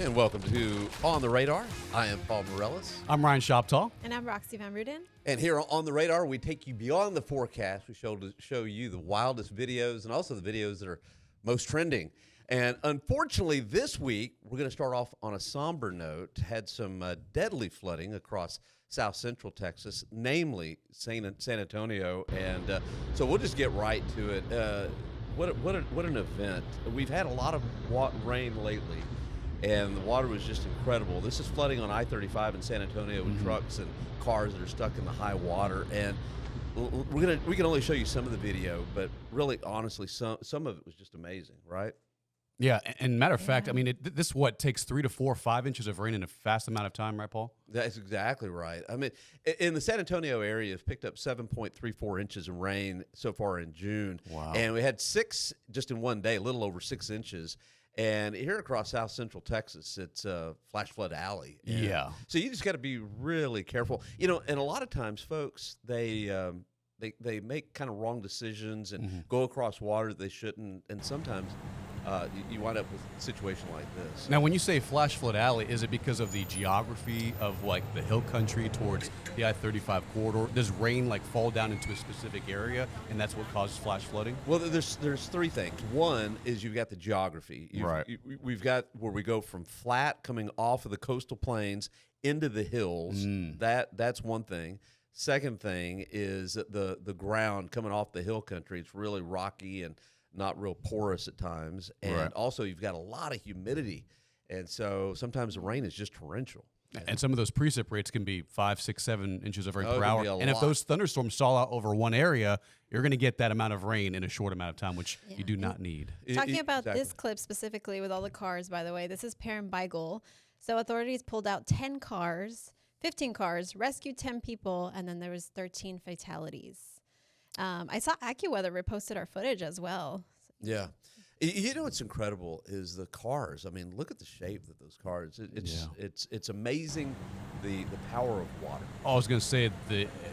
And welcome to On the Radar. I am Paul Mireles. I'm Ryan Shoptaugh. And I'm Roxie van Ruiten. And here on the Radar, we take you beyond the forecast. We show you the wildest videos and also the videos that are most trending. And unfortunately, this week, we're going to start off on a somber note. Had some deadly flooding across south central Texas, namely San Antonio. And so we'll just get right to it. What an event. We've had a lot of rain lately, and the water was just incredible. This is flooding on I-35 in San Antonio with trucks and cars that are stuck in the high water. And we can only show you some of the video, but really, honestly, some of it was just amazing, right? Yeah, and matter of fact, I mean, this takes 3 to 4 or 5 inches of rain in a fast amount of time, right, Paul? That's exactly right. I mean, in the San Antonio area, it's picked up 7.34 inches of rain so far in June. Wow. And we had 6 just in one day, a little over 6 inches. And here across south central Texas, it's Flash Flood Alley. And yeah. So you just got to be really careful. You know, and a lot of times, folks, they make kind of wrong decisions and go across water that they shouldn't. And sometimes you wind up with a situation like this. Now, when you say Flash Flood Alley, is it because of the geography of, like, the hill country towards the I-35 corridor? Does rain, like, fall down into a specific area, and that's what causes flash flooding? Well, there's 3 things. One is you've got the geography. We've got where we go from flat coming off of the coastal plains into the hills. That's one thing. Second thing is the ground coming off the hill country. It's really rocky and not real porous at times. And also you've got a lot of humidity. And so sometimes the rain is just torrential. And some of those precip rates can be 5, 6, 7 inches of rain per it can hour. be a And if lot. those thunderstorms stall out over one area, you're going to get that amount of rain in a short amount of time, which you do not need. Talking about Exactly. this clip specifically with all the cars, by the way, this is Perrin Beigel. So authorities pulled out 10 cars, 15 cars, rescued 10 people, and then there was 13 fatalities. I saw AccuWeather reposted our footage as well. Yeah. You know what's incredible is the cars. I mean, look at the shape of those cars. It's amazing the power of water. I was going to say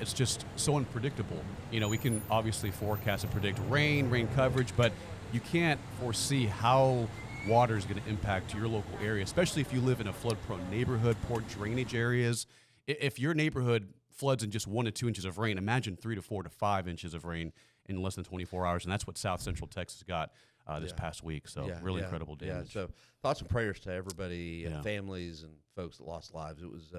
it's just so unpredictable. You know, we can obviously forecast and predict rain coverage, but you can't foresee how water is going to impact your local area, especially if you live in a flood-prone neighborhood, poor drainage areas. If your neighborhood floods in just 1 to 2 inches of rain, imagine 3 to 4 to 5 inches of rain in less than 24 hours, and that's what South Central Texas got this past week. So really incredible damage. Yeah, so thoughts and prayers to everybody, families and folks that lost lives. It was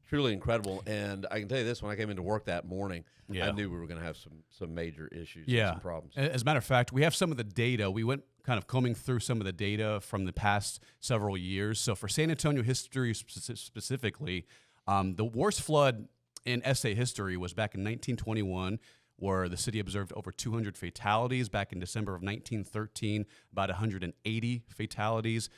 truly incredible. And I can tell you this, when I came into work that morning, I knew we were going to have some major issues and some problems. As a matter of fact, we have some of the data. We went kind of combing through some of the data from the past several years. So for San Antonio history specifically, the worst flood in SA history was back in 1921, where the city observed over 200 fatalities. Back in December of 1913, about 180 fatalities.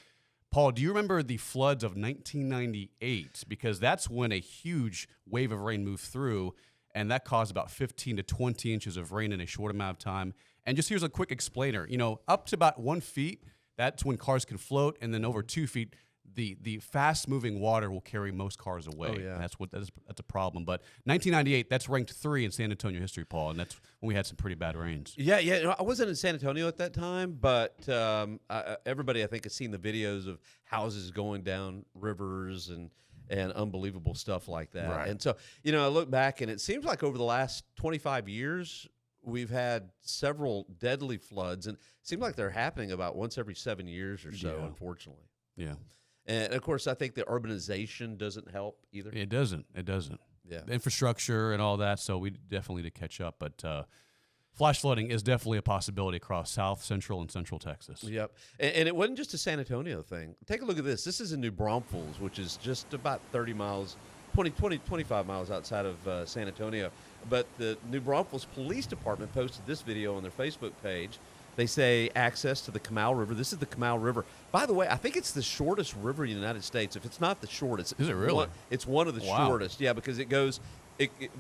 Paul, do you remember the floods of 1998? Because that's when a huge wave of rain moved through, and that caused about 15 to 20 inches of rain in a short amount of time. And just here's a quick explainer. You know, up to about 1 feet, that's when cars can float, and then over 2 feet, the fast-moving water will carry most cars away. Oh, yeah. That's a problem. But 1998, that's ranked 3 in San Antonio history, Paul, and that's when we had some pretty bad rains. Yeah. You know, I wasn't in San Antonio at that time, but everybody, I think, has seen the videos of houses going down rivers and unbelievable stuff like that. Right. And so, you know, I look back, and it seems like over the last 25 years, we've had several deadly floods, and it seems like they're happening about once every 7 years or so, unfortunately. Yeah. And, of course, I think the urbanization doesn't help either. It doesn't. Yeah. The infrastructure and all that, so we definitely need to catch up. But flash flooding is definitely a possibility across South, Central, and Central Texas. Yep. And it wasn't just a San Antonio thing. Take a look at this. This is in New Braunfels, which is just about 25 miles outside of San Antonio. But the New Braunfels Police Department posted this video on their Facebook page. They say access to the Canal River. This is the Canal River. By the way, I think it's the shortest river in the United States. If it's not the shortest, is it really? It's one of the shortest. Yeah, because it goes.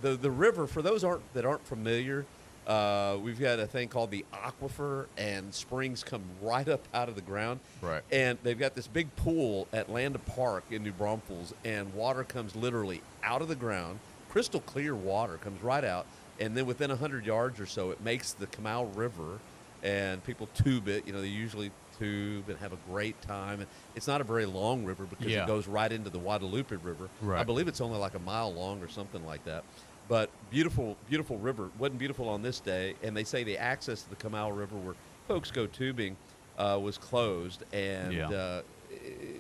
The river. For those that aren't familiar, we've got a thing called the aquifer, and springs come right up out of the ground. Right. And they've got this big pool at Landa Park in New Braunfels, and water comes literally out of the ground. Crystal clear water comes right out, and then within 100 yards or so, it makes the Canal River. And people tube it. You know, they usually tube and have a great time. And it's not a very long river because Yeah. it goes right into the Guadalupe River. Right. I believe it's only like a mile long or something like that. But beautiful, beautiful river. Wasn't beautiful on this day. And they say the access to the Canal River where folks go tubing was closed. And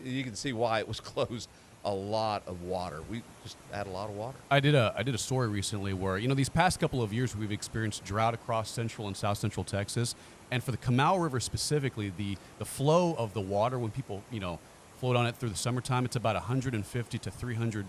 you can see why it was closed. A lot of water. We just had a lot of water. I did a story recently where, these past couple of years we've experienced drought across central and south central Texas. And for the Canal River specifically, the flow of the water when people, float on it through the summertime, it's about 150 to 300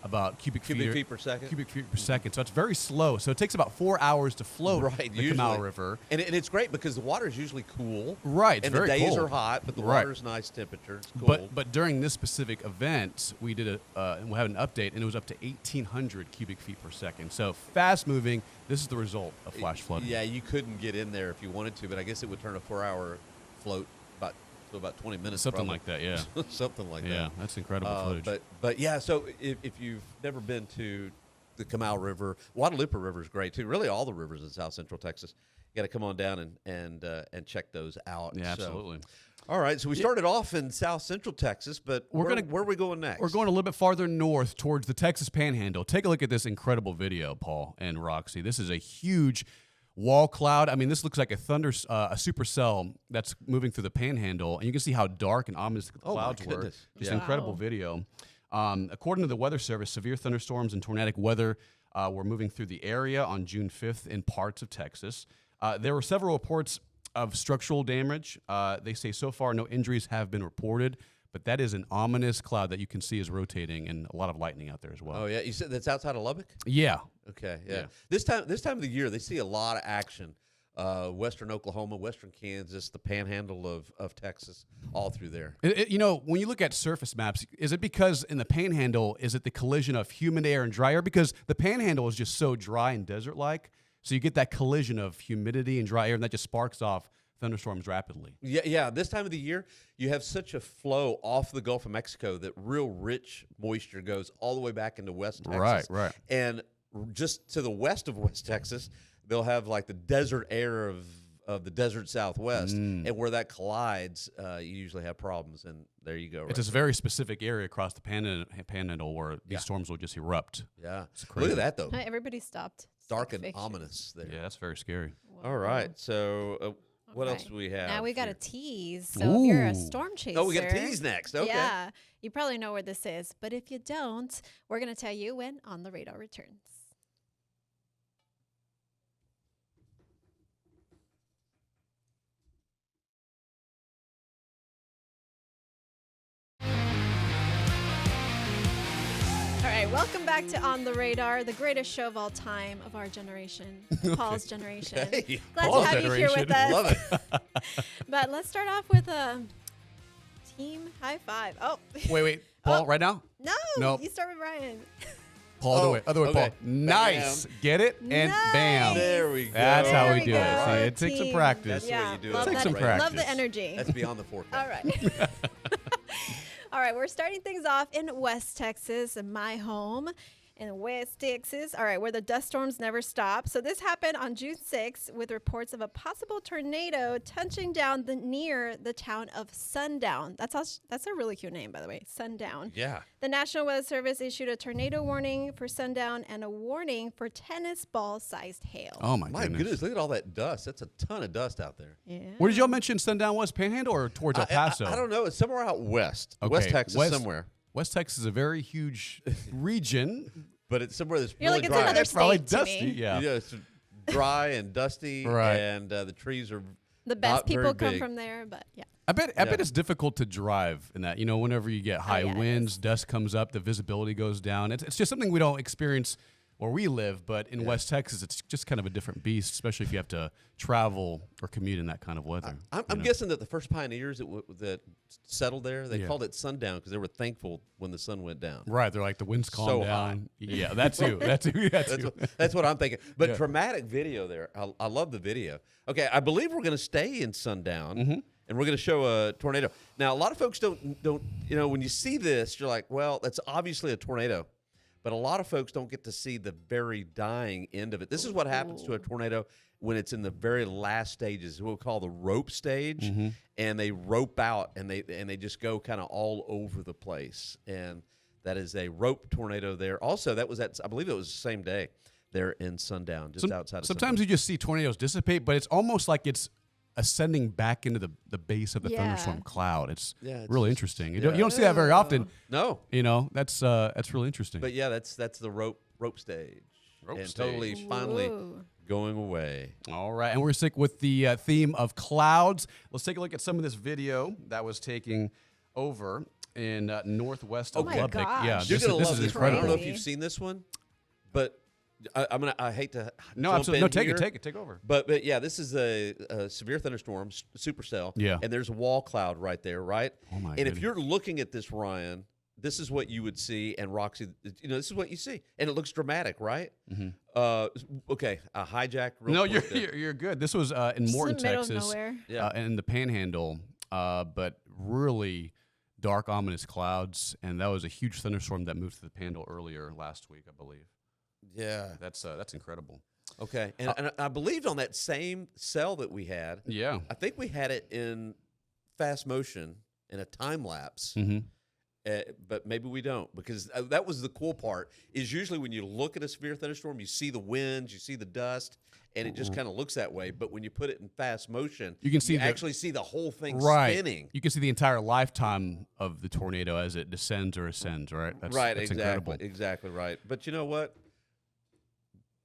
about cubic feet per second. Cubic feet per second. So it's very slow. So it takes about 4 hours to float the Canal River. And it's great because the water is usually cool. Right. It's and very the days cold. are hot, but the Right. water's nice temperature. It's cool. But during this specific event, we did and we'll have an update, and it was up to 1,800 cubic feet per second. So fast moving. This is the result of flash flooding. Yeah, you couldn't get in there if you wanted to, but I guess it would turn a 4-hour float about 20 minutes. Something probably. like that, yeah. Something like that. Yeah, that's incredible footage. But yeah, so if you've never been to the Canal River, Guadalupe River is great too. Really, all the rivers in South Central Texas, you got to come on down and check those out. Yeah, So, absolutely. all right, so we started off in South Central Texas, but where are we going next? We're going a little bit farther north towards the Texas Panhandle. Take a look at this incredible video, Paul and Roxie. This is a huge wall cloud. I mean, this looks like a supercell that's moving through the Panhandle, and you can see how dark and ominous the clouds were. goodness. Just Yeah. incredible video. According to the Weather Service, severe thunderstorms and tornadic weather were moving through the area on June 5th in parts of Texas. There were several reports of structural damage. They say so far no injuries have been reported, but that is an ominous cloud that you can see is rotating, and a lot of lightning out there as well. Oh yeah, you said that's outside of Lubbock. Yeah. Okay, yeah. Yeah. This time of the year, they see a lot of action. Western Oklahoma, Western Kansas, the Panhandle of Texas, all through there. When you look at surface maps, is it because in the Panhandle, is it the collision of humid air and dry air? Because the Panhandle is just so dry and desert-like, so you get that collision of humidity and dry air, and that just sparks off thunderstorms rapidly. Yeah. This time of the year, you have such a flow off the Gulf of Mexico that real rich moisture goes all the way back into West Texas. Right. And just to the west of West Texas, they'll have like the desert air of the desert Southwest, and where that collides, you usually have problems. And there you go. It's this very specific area across the Panhandle where these storms will just erupt. Yeah. crazy. Look at that, though. Everybody stopped. Dark and Fiction. ominous there. Yeah, that's very scary. All right. So what else Okay. do we have? Now we got here? a tease. So if you're a Ooh. storm chaser. Oh, we got a tease next. Okay. Yeah. You probably know where this is. But if you don't, we're going to tell you when On the Radar returns. All right, welcome back to On the Radar, the greatest show of all time of our generation, Paul's generation. Hey, Glad Paul's to have you here with us. love it. But let's start off with a team high five. Oh, Wait, Paul, Oh. right now? no, Nope. you start with Ryan. Paul, other way, okay. Paul. Nice. Get it? And bam. Nice. There we go. That's how There we we do go. it. See, Our it takes some team. practice. That's the way you do it. love Take that. some Love practice. the energy. That's beyond the forecast. All right. All right, we're starting things off in West Texas, in my home in West Texas. All right, where the dust storms never stop. So this happened on June 6th with reports of a possible tornado touching down near the town of Sundown. That's a really cute name, by the way, Sundown. Yeah. The National Weather Service issued a tornado warning for Sundown and a warning for tennis ball-sized hail. Oh, my My goodness. goodness, look at all that dust. That's a ton of dust out there. Yeah. Where did y'all mention Sundown was? Panhandle or towards El Paso? I don't know. It's somewhere out west. Okay, West Texas, somewhere. West Texas is a very huge region. But it's somewhere that's You're really like, it's dry. another It's probably state to dusty. me. Yeah. Yeah, it's dry and dusty, Right. and the trees are The best not very people come big. from there, but yeah. I bet Yeah. it's difficult to drive in that. Whenever you get high yeah, it winds, dust comes up, the visibility goes down. It's just something we don't experience where we live, but in West Texas, it's just kind of a different beast, especially if you have to travel or commute in that kind of weather. I'm guessing that the first pioneers that settled there, they Yeah. called it sundown because they were thankful when the sun went down. Right, they're like the winds calm So down. Yeah, that's you. That's you. That's what I'm thinking. But Yeah. dramatic video there. I love the video. Okay, I believe we're going to stay in sundown, Mm-hmm. and we're going to show a tornado. Now, a lot of folks don't when you see this, you're like, well, that's obviously a tornado. but a lot of folks don't get to see the very dying end of it. This is what happens to a tornado when it's in the very last stages, what we call the rope stage, and they rope out and they just go kind of all over the place. And that is a rope tornado there. Also, that was I believe it was the same day there in Sundown, just outside of Sometimes you just see tornadoes dissipate, but it's almost like it's ascending back into the base of the thunderstorm cloud. It's really interesting. You don't see that very often. No. That's really interesting. But yeah, that's the rope stage. Totally finally going away. All right, and we're stick with the theme of clouds. Let's take a look at some of this video that was taking over in northwest of Lubbock. Gosh. Yeah, You're gonna this love is this one. I don't know if crazy. you've seen this one, but I hate to No, jump absolutely. in No, take here, it. Take over. But yeah, this is a severe thunderstorm, supercell. Yeah. And there's a wall cloud right there, right? Oh my And goodness. if you're looking at this, Ryan, this is what you would see, and Roxie, this is what you see, and it looks dramatic, right? Okay, a hijack. No, quick there. you're good. This was in Morton, in the middle of Texas, nowhere. Yeah. in the Panhandle, but really dark, ominous clouds, and that was a huge thunderstorm that moved to the Panhandle earlier last week, I believe. Yeah. That's incredible. Okay, and I believed on that same cell that we had. Yeah. I think we had it in fast motion in a time lapse. But maybe we don't, because that was the cool part, is usually when you look at a severe thunderstorm, you see the winds, you see the dust, and it just kind of looks that way. But when you put it in fast motion, You can see actually see the whole thing right. spinning. You can see the entire lifetime of the tornado as it descends or ascends, right? That's Exactly, incredible. exactly right. But you know what?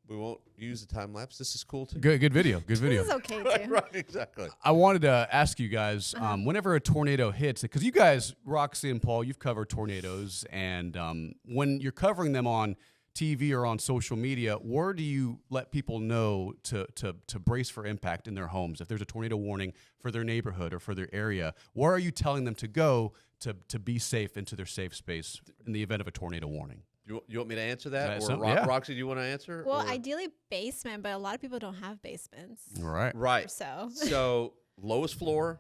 We won't use the time lapse. This is cool too. Good video. Good video. This is okay Right, too. right, exactly. I wanted to ask you guys, whenever a tornado hits, because you guys, Roxie and Paul, you've covered tornadoes, and when you're covering them on TV or on social media, where do you let people know to brace for impact in their homes? If there's a tornado warning for their neighborhood or for their area, where are you telling them to go to be safe into their safe space in the event of a tornado warning? You want me to answer that? Or Yeah. Roxie, do you want to answer? Well, or? ideally basement, but a lot of people don't have basements. Right. Right. So So lowest floor,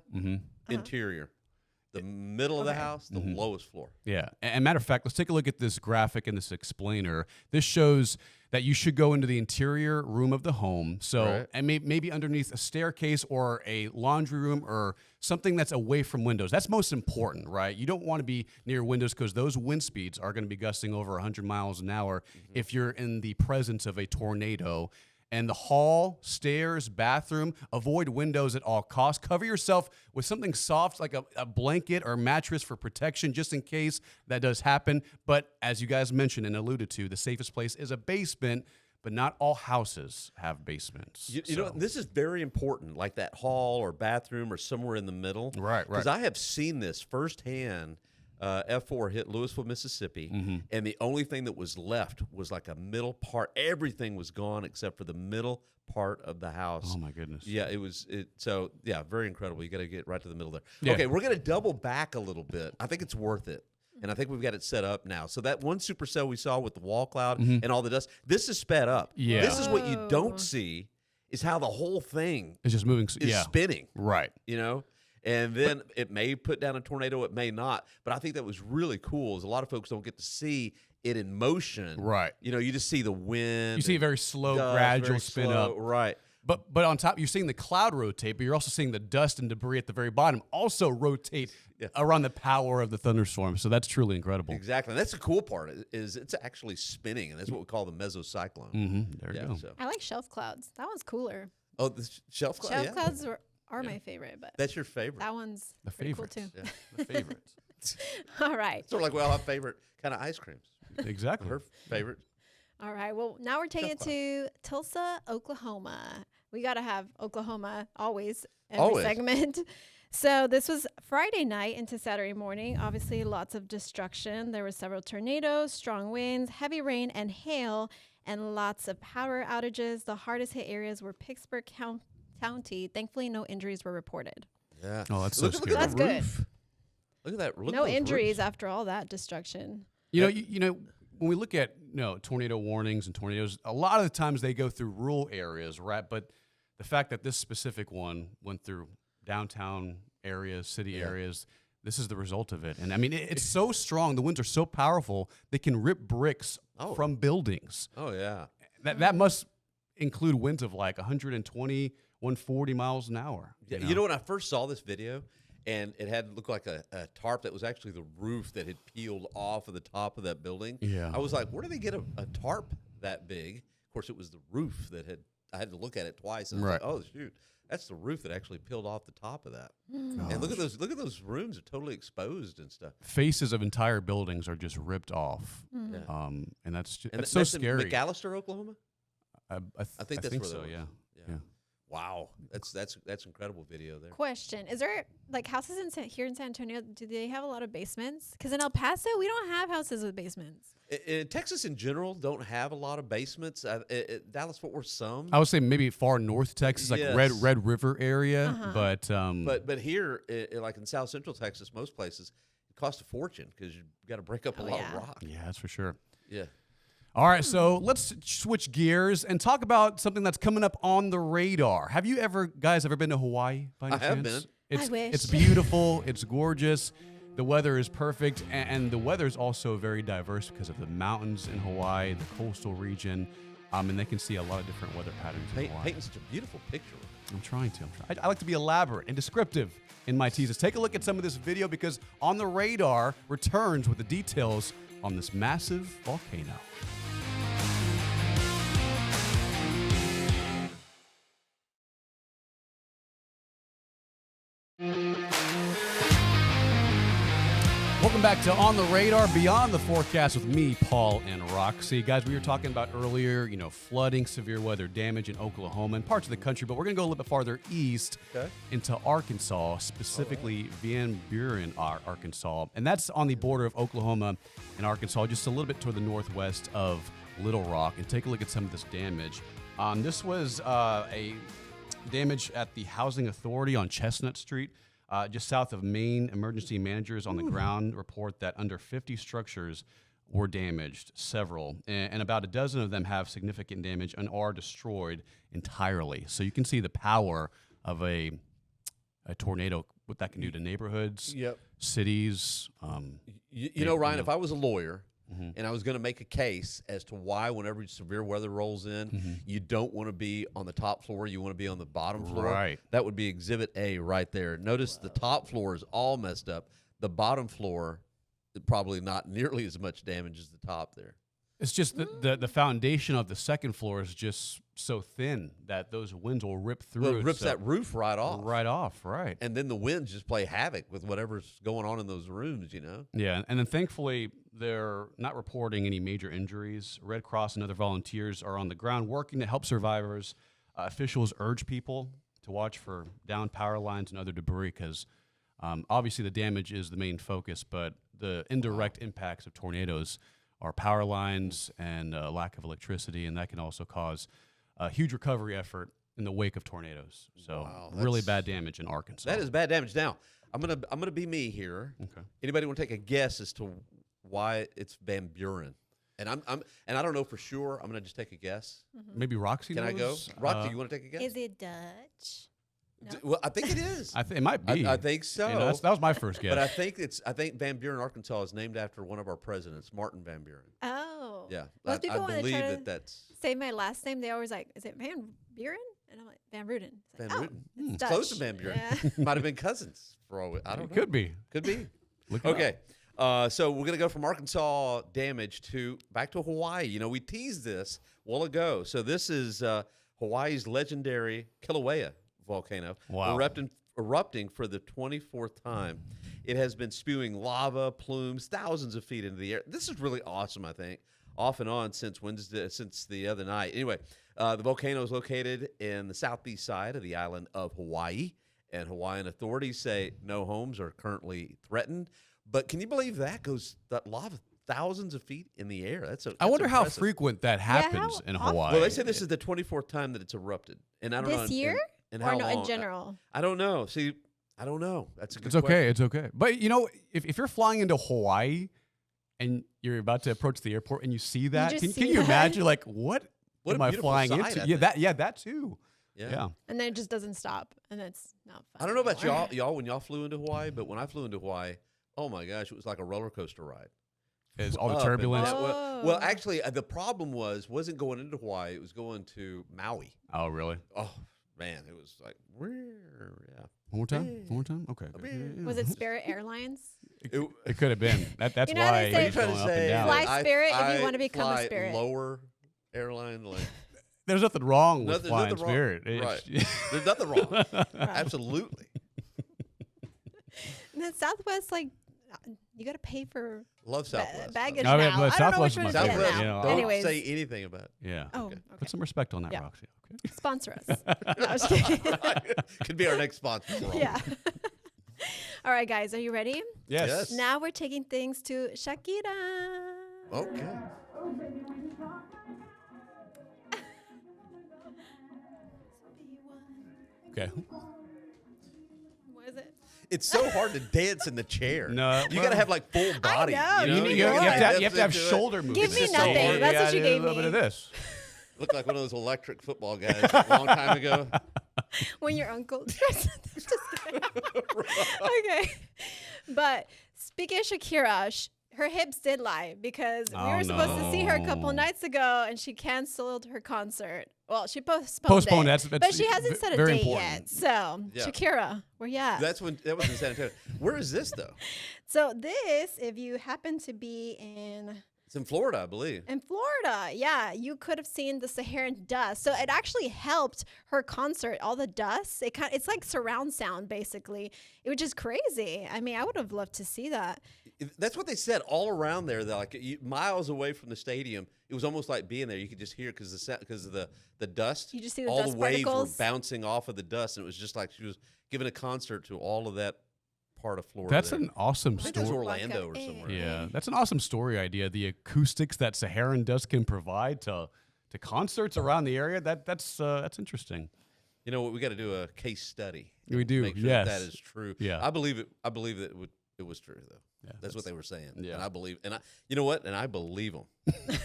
interior. The middle of the house, the lowest floor. Yeah. And matter of fact, let's take a look at this graphic and this explainer. This shows that you should go into the interior room of the home. So, Right. and maybe underneath a staircase or a laundry room or something that's away from windows. That's most important, right? You don't want to be near windows because those wind speeds are going to be gusting over 100 miles an hour if you're in the presence of a tornado. And the hall, stairs, bathroom, avoid windows at all costs. Cover yourself with something soft like a blanket or mattress for protection just in case that does happen. But as you guys mentioned and alluded to, the safest place is a basement, but not all houses have basements. You know, this is very important, like that hall or bathroom or somewhere in the middle. Right. Because I have seen this firsthand. F4 hit Louisville, Mississippi, and the only thing that was left was like a middle part. Everything was gone except for the middle part of the house. Oh, my goodness. Yeah, it was. So, yeah, very incredible. You got to get right to the middle there. Yeah. Okay, we're going to double back a little bit. I think it's worth it. And I think we've got it set up now. So that one supercell we saw with the wall cloud and all the dust, this is sped up. Yeah. This is what you Whoa. don't see is how the whole thing It's just moving. is Yeah. spinning, Right. you know? And then it may put down a tornado, it may not. But I think that was really cool is a lot of folks don't get to see it in motion. Right. You know, you just see the wind. You see a and very slow, dust, gradual very spin slow. up. Right. But on top, you're seeing the cloud rotate, but you're also seeing the dust and debris at the very bottom also rotate around the power of the thunderstorm. So that's truly incredible. Exactly. And that's the cool part is it's actually spinning, and that's what we call the mesocyclone. There you go. So. I like shelf clouds. That one's cooler. Oh, the shelf cloud. Shelf Yeah. clouds are my favorite, but That's your favorite. that one's The pretty cool favorites. too. Yeah. The favorites. All right. Sort of like we all have favorite kind of ice creams. Exactly. Her favorite. All right. Well, now we're taking it Shelf to Tulsa, Oklahoma. We got to have Oklahoma always, every Always. segment. So this was Friday night into Saturday morning. Obviously, lots of destruction. There were several tornadoes, strong winds, heavy rain, and hail, and lots of power outages. The hardest hit areas were Pittsburgh County. Thankfully, no injuries were reported. Yeah. Oh, that's so Look scary. at That's the good. roof. Look at that. Look No at those injuries roofs. after all that destruction. You know, when we look at tornado warnings and tornadoes, a lot of the times they go through rural areas, right? But the fact that this specific one went through downtown areas, city areas, this is the result of it. And I mean, it's so strong. The winds are so powerful. They can rip bricks from buildings. Oh, yeah. That must include winds of like 120, 140 miles an hour. You know, when I first saw this video, and it had looked like a tarp that was actually the roof that had peeled off of the top of that building. Yeah. I was like, where do they get a tarp that big? Of course, it was the roof that I had to look at it twice. And I was like, oh, shoot. That's the roof that actually peeled off the top of that. And look at those rooms are totally exposed and stuff. Faces of entire buildings are just ripped off. Yeah. And that's that's so scary. In McAllister, Oklahoma? I think that's where so, yeah. Wow, that's incredible video there. Question: is there like houses here in San Antonio? Do they have a lot of basements? Because in El Paso, we don't have houses with basements. In Texas, in general, don't have a lot of basements. Dallas, Fort Worth, some. I would say maybe far north Texas, like Yes. Red River area, but here, like in South Central Texas, most places it costs a fortune because you got to break up a lot of rock. yeah, that's for sure. Yeah. All right, so let's switch gears and talk about something that's coming up on the radar. Have you guys ever been to Hawaii by any chance? I have been. I wish. It's beautiful. It's gorgeous. The weather is perfect, and the weather is also very diverse because of the mountains in Hawaii, the coastal region, and they can see a lot of different weather patterns in Hawaii. Painting such a beautiful picture. I'm trying to. I like to be elaborate and descriptive in my teases. Take a look at some of this video because On the Radar returns with the details on this massive volcano. Welcome back to On the Radar, Beyond the Forecast with me, Paul and Roxie. Guys, we were talking about earlier, flooding, severe weather damage in Oklahoma and parts of the country, but we're going to go a little bit farther east into Arkansas, specifically Van Buren, Arkansas. And that's on the border of Oklahoma and Arkansas, just a little bit toward the northwest of Little Rock. And take a look at some of this damage. This was a damage at the Housing Authority on Chestnut Street. Just south of Maine. Emergency managers on the ground report that under 50 structures were damaged, several, and about a dozen of them have significant damage and are destroyed entirely. So you can see the power of a tornado, what that can do to neighborhoods, cities. You know, Ryan, if I was a lawyer and I was going to make a case as to why whenever severe weather rolls in, you don't want to be on the top floor, you want to be on the bottom floor. Right. That would be Exhibit A right there. Notice the top floor is all messed up. The bottom floor, probably not nearly as much damage as the top there. It's just the foundation of the second floor is just so thin that those winds will rip through. Well, it rips that roof right off. Right off, right. And then the winds just play havoc with whatever's going on in those rooms, Yeah, and then thankfully they're not reporting any major injuries. Red Cross and other volunteers are on the ground working to help survivors. Officials urge people to watch for downed power lines and other debris because obviously the damage is the main focus, but the indirect impacts of tornadoes are power lines and lack of electricity, and that can also cause a huge recovery effort in the wake of tornadoes. So really bad damage in Arkansas. That is bad damage. Now, I'm gonna be me here. Okay. Anybody want to take a guess as to why it's Van Buren? And I don't know for sure. I'm gonna just take a guess. Maybe Roxie knows? Can I go? Roxie, you want to take a guess? Is it Dutch? No? Well, I think it is. It might be. I think so. That was my first guess. But I think Van Buren, Arkansas, is named after one of our presidents, Martin Van Buren. Oh. Yeah. Most people I believe that's. Say my last name, they always like, is it Van Buren? And I'm like, Van Ruden. It's Van like, Ruden. it's Close Dutch. to Van Buren. Yeah. Might have been cousins for all I don't know. Could be. Could be. Look it Okay. So we're going to go from Arkansas damage back to Hawaii. We teased this a while ago. So this is Hawaii's legendary Kilauea volcano. Wow. Erupting for the 24th time. It has been spewing lava plumes thousands of feet into the air. This is really awesome, I think, off and on since the other night. Anyway, the volcano is located in the southeast side of the island of Hawaii, and Hawaiian authorities say no homes are currently threatened. But can you believe that lava thousands of feet in the air? I wonder impressive. how frequent that happens in Hawaii. Well, they say this is the 24th time that it's erupted, and I don't know this year and or how no, long. in general. I don't know. See, I don't know. That's a good It's okay. question. It's okay. But if you're flying into Hawaii and you're about to approach the airport and you see that, just can you that? imagine like what What am a I beautiful flying sight, into? I Yeah, think. that too. Yeah. And then it just doesn't stop, and it's not fun. I don't know about anymore. y'all when y'all flew into Hawaii, but when I flew into Hawaii, oh my gosh, it was like a roller coaster ride. Is all the Up and turbulence. down. Oh. Well, actually, the problem wasn't going into Hawaii; it was going to Maui. Oh, really? Oh man, it was like, yeah. One more time? One more time? Okay. Was it Spirit Airlines? It could have been. That's You know how why they say- he's going up and down. Fly Spirit if you I wanna become a fly Spirit. Lower airline, like There's nothing wrong with there's flying nothing wrong. Spirit. Right. There's nothing wrong. Absolutely. And then Southwest, like, you got to pay for Love Southwest. baggage No, now. but I don't know Southwest which one is to my get favorite, now. you know. Don't Anyways, say anything about it. Yeah. oh, okay. Put some respect on that, Yeah. Roxy. Okay. Sponsor us. No, I was kidding. Could be our next sponsor. For all. Yeah. All right, guys, are you ready? Yes. Now we're taking things to Shakira. Okay. Okay. What is it? It's so hard to dance in the chair. No, you well- got to have like full body. know, You, give know? me You yours. have to have do it. shoulder movement. Give me It's just so nothing. hard. That's what you a gave little bit me. of this. Look like one of those electric football guys a long time ago. When your uncle. Just kidding. Okay. But speaking of Shakira, her hips did lie because we Oh, were supposed to see her a couple no. nights ago and she canceled her concert. Well, she postponed Postponed, it. that's but she hasn't set a very date important. yet. So, Yeah. Shakira, where you at? That was in San Antonio. Where is this though? So this, if you happen to be in It's in Florida, I believe. Florida, yeah, you could have seen the Saharan dust. So it actually helped her concert. All the dust, it's like surround sound basically. It was just crazy. I mean, I would have loved to see that. That's what they said all around there. That like miles away from the stadium, it was almost like being there. You could just hear because of the dust. You just see the all dust the waves particles? were bouncing off of the dust, and it was just like she was giving a concert to all of that part of Florida. That's there. an awesome I think it was story. Orlando or somewhere. Yeah, that's an awesome story idea. The acoustics that Saharan dust can provide to concerts around the area. That's interesting. You know what? We got to do a case study. We and do, Make sure yes. that is true. Yeah. I believe it. I believe that it was true though. Yeah, that's what they were saying. yeah. And I believe. And you know what? And I believe them.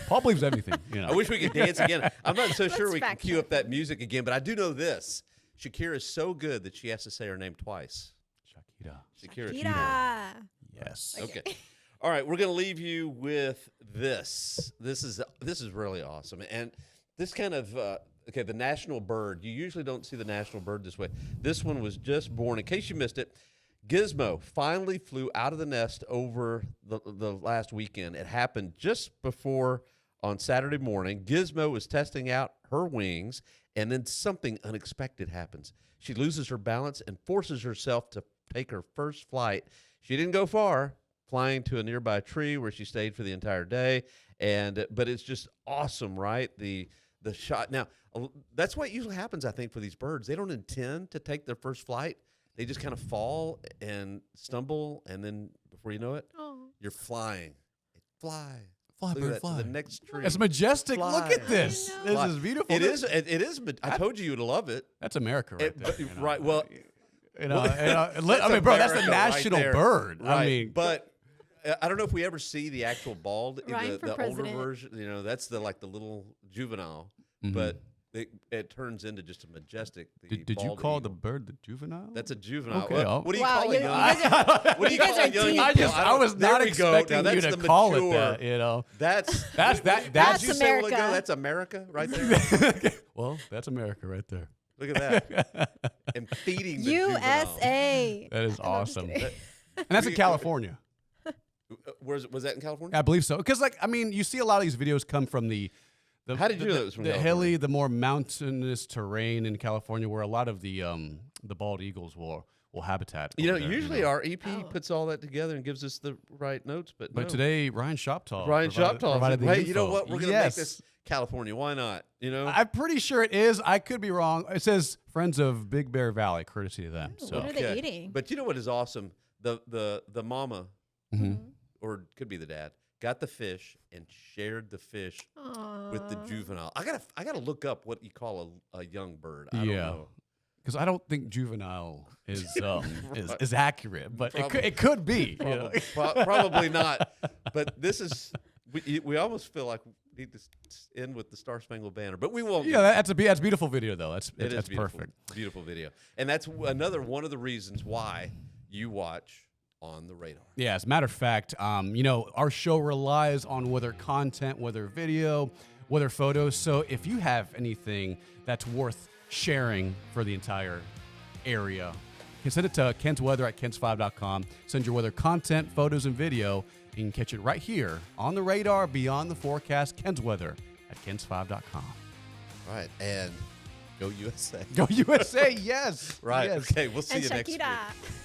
Paul believes everything. You know. I wish we could dance again. I'm not so sure Let's we can fact cue check. up that music again, but I do know this: Shakira is so good that she has to say her name twice. Shakira. Shakira. Shakira. Yes. Okay. All right, we're gonna leave you with this. This is really awesome, and this kind of okay. The national bird. You usually don't see the national bird this way. This one was just born. In case you missed it, Gizmo finally flew out of the nest over the last weekend. It happened just before on Saturday morning. Gizmo was testing out her wings, and then something unexpected happens. She loses her balance and forces herself to take her first flight. She didn't go far, flying to a nearby tree where she stayed for the entire day. But it's just awesome, right? The shot. Now, that's what usually happens, I think, for these birds. They don't intend to take their first flight. They just kind of fall and stumble, and then before you know it, Oh. you're flying. Fly. Fly, Look at bird, that, fly. to the next tree. It's majestic. Fly. Look at this. I know. This Fly. is beautiful. It is. It is. I told you you'd love it. That's America right there. you know. Right. Well, You know, That's I mean, bro, that's the America right national there. bird. Right. I mean, but I don't know if we ever see the actual bald, Ryan for the older president. version. You know, that's the little juvenile, Mhm. but it turns into just a majestic. did you bald call the eagle. bird the juvenile? That's a juvenile. Okay, What, I'll- what do you Wow, call you a young? guys are- What do you you call guys a are young? deep. eagle? I was There not we go. expecting Now, you that's to the call it mature. that. You know, That's That's- what that's did you say a while ago? America. That's America right there. well, that's America right there. Look at that. And feeding the juvenile. USA. That is No, I'm just awesome. kidding. And that's in California. Was that in California? I believe so. Because, like, I mean, you see a lot of these videos come from the How did you know that was from the California? hilly, the more mountainous terrain in California, where a lot of the bald eagles will habitat. You know, over there, usually know. our EP Oh. puts all that together and gives us the right notes, but But no. today, Ryan Shoptaugh. Ryan provided Shoptaugh. the Hey, you know info. what? We're going to Yes. make this California. Why not? You know? I'm pretty sure it is. I could be wrong. It says Friends of Big Bear Valley, courtesy of them. Oh, So what are they eating? But you know what is awesome? The mama, Mhm. or could be the dad, got the fish and shared the fish with the Aw. juvenile. I gotta look up what you call a young bird. I don't Yeah. know. Because I don't think juvenile is Right. is accurate, but Probably. it could be. you know. Probably not. But this is we almost feel like need to end with the Star Spangled Banner, but we won't. Yeah, that's a beautiful video though. That's beautiful, perfect. Beautiful video, and that's another one of the reasons why you watch On the Radar. Yeah, as a matter of fact, our show relies on whether content, whether video, whether photos. So if you have anything that's worth sharing for the entire area, you can send it to kensweather@kens5.com. Send your weather content, photos, and video. You can catch it right here on the radar, beyond the forecast. Ken's Weather at kens5.com. Right, and go USA. Go USA, yes. Right. Yes. Okay, we'll see And you next week. Shakira.